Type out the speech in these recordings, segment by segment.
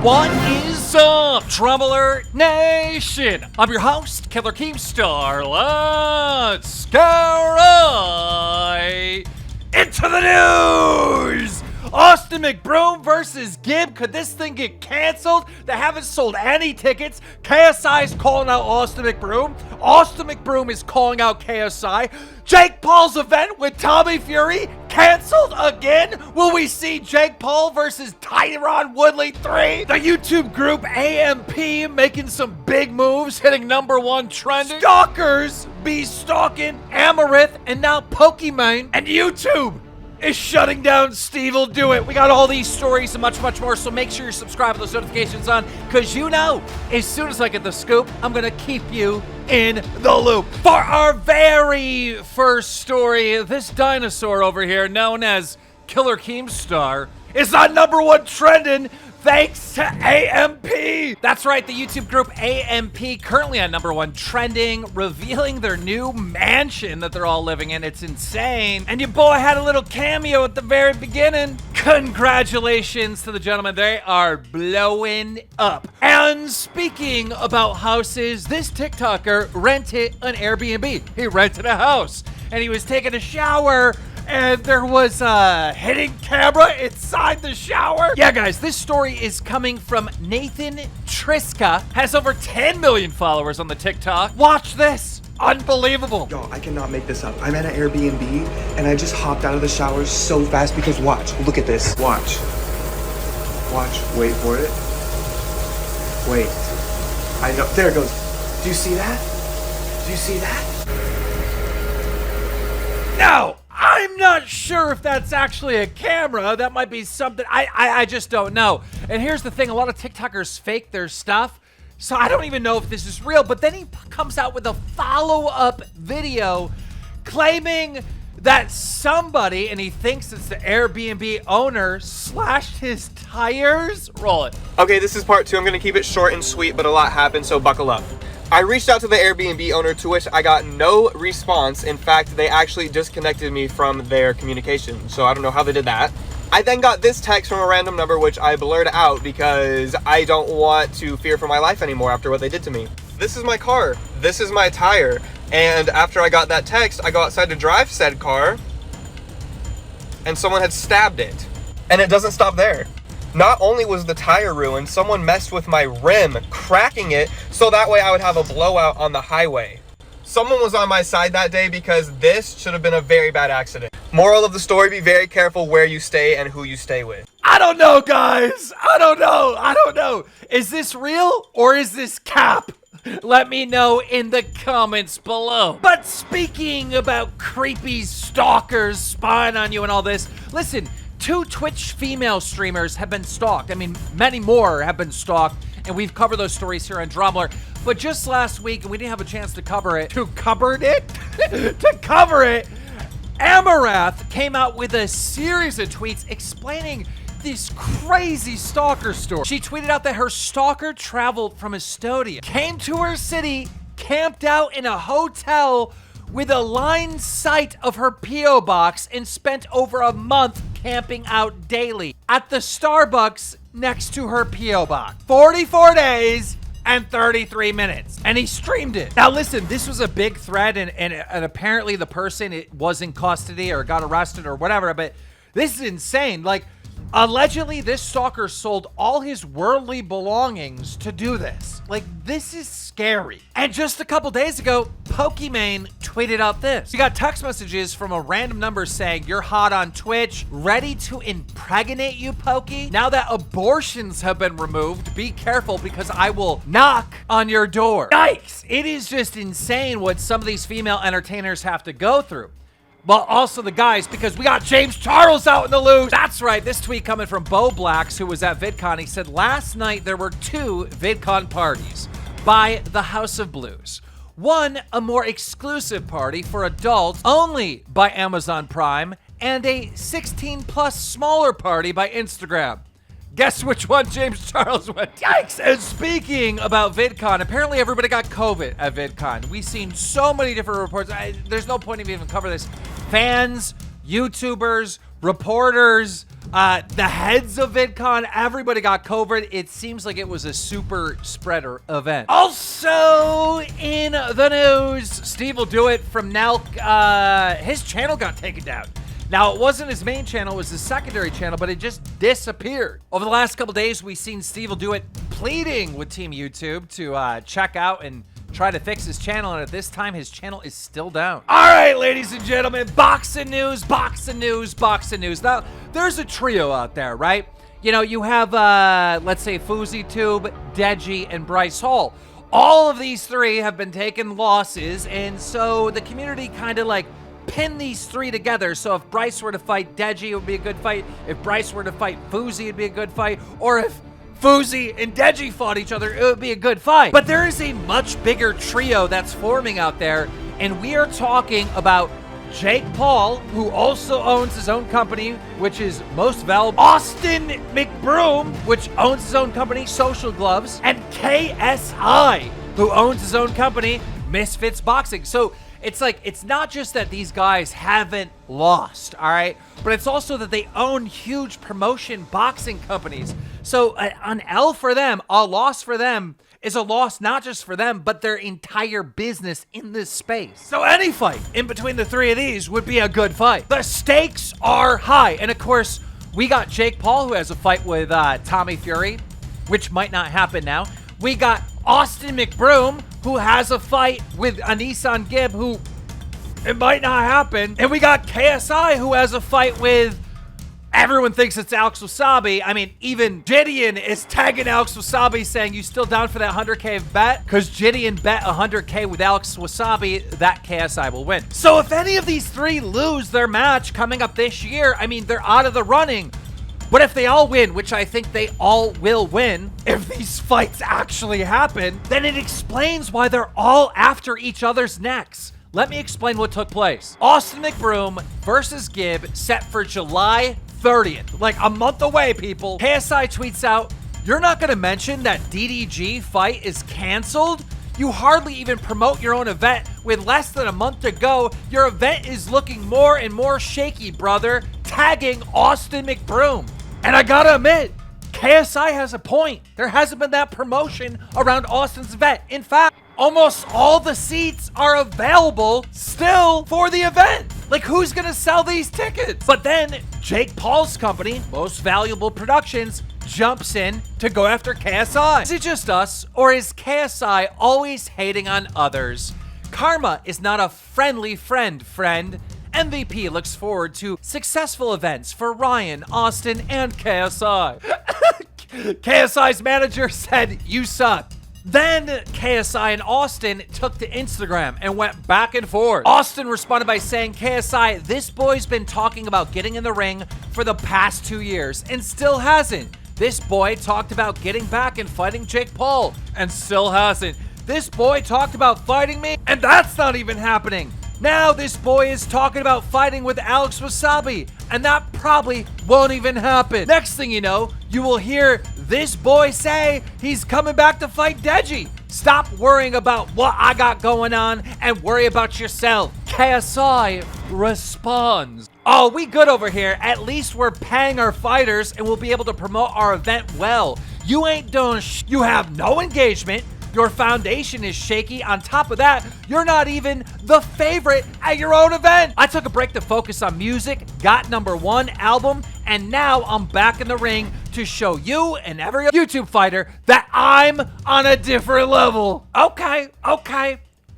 What is up, Trouble Alert Nation? I'm your host, Killer Keemstar. Let's go right into the news! Austin McBroom versus Gib. Could this thing get canceled? They haven't sold any tickets. KSI is calling out Austin McBroom. Austin McBroom is calling out KSI. Jake Paul's event with Tommy Fury canceled again? Will we see Jake Paul versus Tyron Woodley 3? The YouTube group AMP making some big moves, hitting #1 trending. Stalkers be stalking Amaranth and now Pokemon, and YouTube is shutting down Steve'll Do It. We got all these stories and much, much more, so make sure you're subscribed with those notifications on, because you know, as soon as I get the scoop, I'm going to keep you in the loop. For our very first story, this dinosaur over here, known as Killer Keemstar, is on #1 trending thanks to AMP. That's right, the YouTube group AMP, currently on #1 trending, revealing their new mansion that they're all living in. It's insane. And your boy had a little cameo at the very beginning. Congratulations to the gentlemen. They are blowing up. And speaking about houses, this TikToker rented an Airbnb. He rented a house and he was taking a shower, and there was a hidden camera inside the shower. Yeah, guys, this story is coming from Nathan Triska. Has over 10 million followers on the TikTok. Watch this. Unbelievable. Yo, I cannot make this up. I'm at an Airbnb, and I just hopped out of the shower so fast because watch. Look at this. Watch. Watch. Wait for it. Wait. I know. There it goes. Do you see that? Do you see that? No! I'm not sure if that's actually a camera. That might be something. I just don't know. And here's the thing. A lot of TikTokers fake their stuff, so I don't even know if this is real. But then he comes out with a follow-up video claiming that somebody, and he thinks it's the Airbnb owner, slashed his tires. Roll it. Okay, this is part 2. I'm going to keep it short and sweet, but a lot happened, so buckle up. I reached out to the Airbnb owner, to which I got no response. In fact, they actually disconnected me from their communication, so I don't know how they did that. I then got this text from a random number, which I blurred out because I don't want to fear for my life anymore after what they did to me. This is my car. This is my tire. And after I got that text, I go outside to drive said car, and someone had stabbed it. And it doesn't stop there. Not only was the tire ruined, someone messed with my rim, cracking it so that way I would have a blowout on the highway. Someone was on my side that day because this should have been a very bad accident. Moral of the story, be very careful where you stay and who you stay with. I don't know, guys. I don't know. Is this real or is this cap? Let me know in the comments below. But speaking about creepy stalkers spying on you and all this, listen, 2 Twitch female streamers have been stalked. I mean, many more have been stalked, and we've covered those stories here on Drumler. But just last week, and we didn't have a chance to cover it, Amaranth came out with a series of tweets explaining this crazy stalker story. She tweeted out that her stalker traveled from Estonia, came to her city, camped out in a hotel with a line sight of her P.O. box, and spent over a month camping out daily at the Starbucks next to her P.O. box. 44 days and 33 minutes. And he streamed it. Now listen, this was a big thread, and apparently the person was in custody or got arrested or whatever, but this is insane. Like, allegedly, this stalker sold all his worldly belongings to do this. Like, this is scary. And just a couple days ago, Pokemon tweeted out this. We got text messages from a random number saying, "You're hot on Twitch, ready to impregnate you, Pokey. Now that abortions have been removed, be careful because I will knock on your door." Yikes! It is just insane what some of these female entertainers have to go through. But also the guys, because we got James Charles out in the loose. That's right, this tweet coming from Bo Blacks, who was at VidCon. He said, last night there were 2 VidCon parties by the House of Blues. One, a more exclusive party for adults only by Amazon Prime, and a 16+ smaller party by Instagram. Guess which one James Charles went? Yikes! And speaking about VidCon, apparently everybody got COVID at VidCon. We've seen so many different reports. There's no point in even covering this. Fans, YouTubers, reporters, The heads of VidCon, everybody got COVID. It seems like it was a super spreader event. Also in the news, Steve will do it from now. His channel got taken down. Now, it wasn't his main channel, it was his secondary channel, but it just disappeared. Over the last couple days, we've seen Steve will do it pleading with Team YouTube to check out and try to fix his channel, and at this time, his channel is still down. All right, ladies and gentlemen, boxing news, boxing news, boxing news. Now, there's a trio out there, right? You know, you have, let's say, FouseyTube, Deji, and Bryce Hall. All of these three have been taking losses, and so the community kind of like pin these three together. So if Bryce were to fight Deji, it would be a good fight. If Bryce were to fight Fousey, it'd be a good fight. Or if Fousey and Deji fought each other, it would be a good fight. But there is a much bigger trio that's forming out there, and we are talking about Jake Paul, who also owns his own company, which is Most Valuable, Austin McBroom, which owns his own company, Social Gloves, and KSI, who owns his own company, Misfits Boxing. So it's like, it's not just that these guys haven't lost, all right? But it's also that they own huge promotion boxing companies. So an L for them, a loss for them, is a loss not just for them, but their entire business in this space. So any fight in between the three of these would be a good fight. The stakes are high. And of course, we got Jake Paul, who has a fight with Tommy Fury, which might not happen now. We got Austin McBroom, who has a fight with Anisan Gibb, who it might not happen. And we got KSI, who has a fight with, everyone thinks it's Alex Wasabi. I mean, even Gideon is tagging Alex Wasabi saying, you still down for that 100K bet? Because Gideon bet 100K with Alex Wasabi, that KSI will win. So if any of these three lose their match coming up this year, I mean, they're out of the running. But if they all win, which I think they all will win, if these fights actually happen, then it explains why they're all after each other's necks. Let me explain what took place. Austin McBroom versus Gibb set for July 30th, like a month away, people. KSI tweets out, "You're not gonna mention that DDG fight is canceled? You hardly even promote your own event with less than a month to go. Your event is looking more and more shaky, brother." Tagging Austin McBroom. And I gotta admit, KSI has a point. There hasn't been that promotion around Austin's event. In fact, almost all the seats are available still for the event. Like, who's gonna sell these tickets? But then Jake Paul's company, Most Valuable Productions, jumps in to go after KSI. Is it just us, or is KSI always hating on others? Karma is not a friendly friend. MVP looks forward to successful events for Ryan, Austin, and KSI. KSI's manager said, "You suck." Then KSI and Austin took to Instagram and went back and forth. Austin responded by saying, "KSI, this boy's been talking about getting in the ring for the past 2 years and still hasn't. This boy talked about getting back and fighting Jake Paul and still hasn't. This boy talked about fighting me and that's not even happening. Now this boy is talking about fighting with Alex Wasabi, and that probably won't even happen. Next thing you know, you will hear this boy say he's coming back to fight Deji. Stop worrying about what I got going on and worry about yourself." KSI responds, "Oh, we good over here. At least we're paying our fighters and we'll be able to promote our event well. You ain't doing You have no engagement. Your foundation is shaky. On top of that, you're not even the favorite at your own event. I took a break to focus on music, got #1 album, and now I'm back in the ring to show you and every YouTube fighter that I'm on a different level." Okay.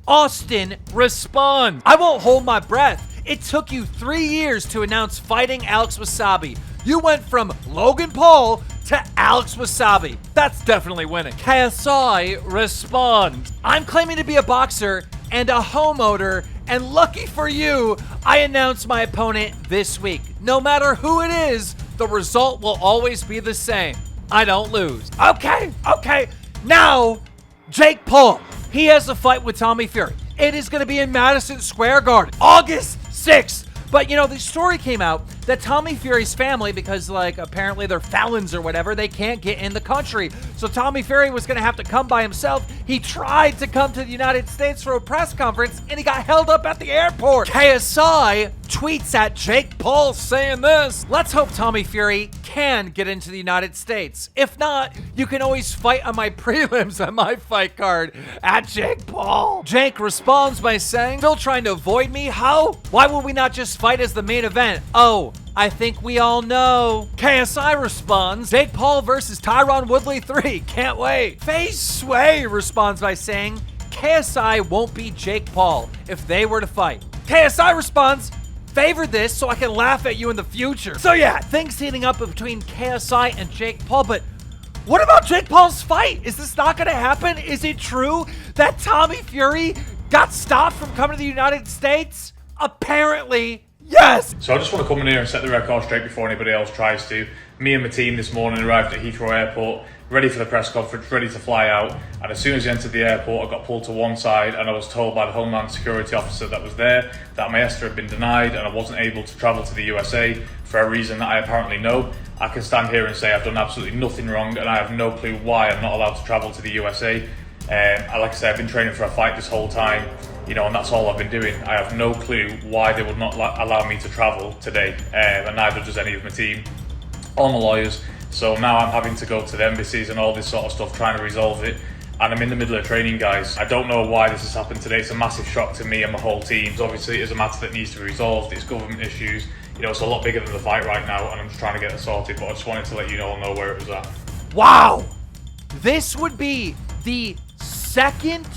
Austin responds, "I won't hold my breath. It took you 3 years to announce fighting Alex Wasabi. You went from Logan Paul to Alex Wasabi. That's definitely winning." KSI responds, "I'm claiming to be a boxer and a homeowner, and lucky for you, I announced my opponent this week. No matter who it is, the result will always be the same. I don't lose." Okay. Now, Jake Paul. He has a fight with Tommy Fury. It is going to be in Madison Square Garden, August 6th. But, you know, the story came out that Tommy Fury's family, because like apparently they're felons or whatever, they can't get in the country. So Tommy Fury was going to have to come by himself. He tried to come to the United States for a press conference and he got held up at the airport. KSI tweets at Jake Paul saying this: "Let's hope Tommy Fury can get into the United States. If not, you can always fight on my prelims on my fight card at Jake Paul." Jake responds by saying, "Still trying to avoid me? How? Why would we not just fight as the main event? Oh, I think we all know." KSI responds, "Jake Paul versus Tyron Woodley 3. Can't wait." Faye Sway responds by saying, "KSI won't beat Jake Paul if they were to fight." KSI responds, "Favor this so I can laugh at you in the future." So yeah, things heating up between KSI and Jake Paul, but what about Jake Paul's fight? Is this not going to happen? Is it true that Tommy Fury got stopped from coming to the United States? Apparently, yes. So I just want to come in here and set the record straight before anybody else tries to. Me and my team this morning arrived at Heathrow Airport, ready for the press conference, ready to fly out. And as soon as we entered the airport, I got pulled to one side and I was told by the Homeland Security officer that was there that my ESTA had been denied and I wasn't able to travel to the USA for a reason that I apparently know. I can stand here and say I've done absolutely nothing wrong and I have no clue why I'm not allowed to travel to the USA. Like I said, I've been training for a fight this whole time, and that's all I've been doing. I have no clue why they would not allow me to travel today, and neither does any of my team or my lawyers. So now I'm having to go to the embassies and all this sort of stuff, trying to resolve it. And I'm in the middle of training, guys. I don't know why this has happened today. It's a massive shock to me and my whole team. Obviously, it is a matter that needs to be resolved. It's government issues. It's a lot bigger than the fight right now, and I'm just trying to get it sorted. But I just wanted to let you all know where it was at. Wow! This would be the second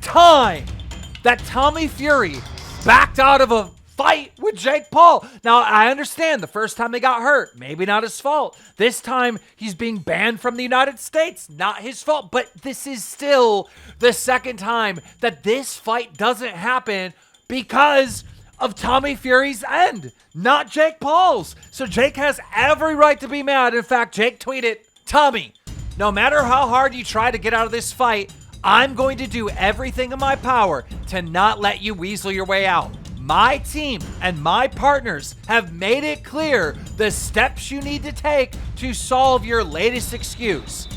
time that Tommy Fury backed out of a fight with Jake Paul. Now, I understand the first time they got hurt, maybe not his fault. This time, he's being banned from the United States, not his fault. But this is still the second time that this fight doesn't happen because of Tommy Fury's end, not Jake Paul's. So Jake has every right to be mad. In fact, Jake tweeted, "Tommy, no matter how hard you try to get out of this fight, I'm going to do everything in my power to not let you weasel your way out. My team and my partners have made it clear the steps you need to take to solve your latest excuse.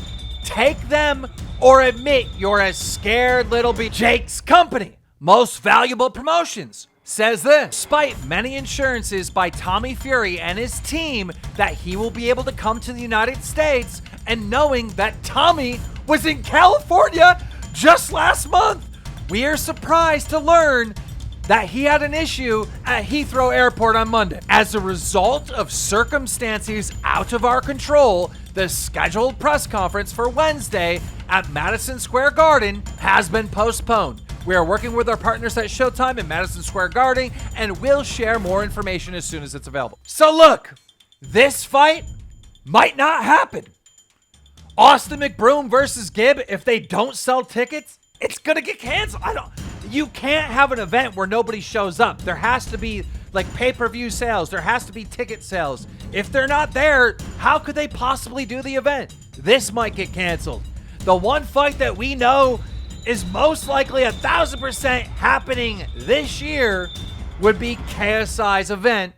Take them or admit you're a scared little bit." Jake's company, Most Valuable Promotions, says this: "Despite many assurances by Tommy Fury and his team that he will be able to come to the United States, and knowing that Tommy was in California just last month, we are surprised to learn that he had an issue at Heathrow Airport on Monday. As a result of circumstances out of our control, the scheduled press conference for Wednesday at Madison Square Garden has been postponed. We are working with our partners at Showtime and Madison Square Garden, and we'll share more information as soon as it's available." So look, this fight might not happen. Austin McBroom versus Gibb, if they don't sell tickets, it's gonna get canceled. You can't have an event where nobody shows up. There has to be like pay-per-view sales. There has to be ticket sales. If they're not there, how could they possibly do the event? This might get canceled. The one fight that we know is most likely 1,000% happening this year would be KSI's event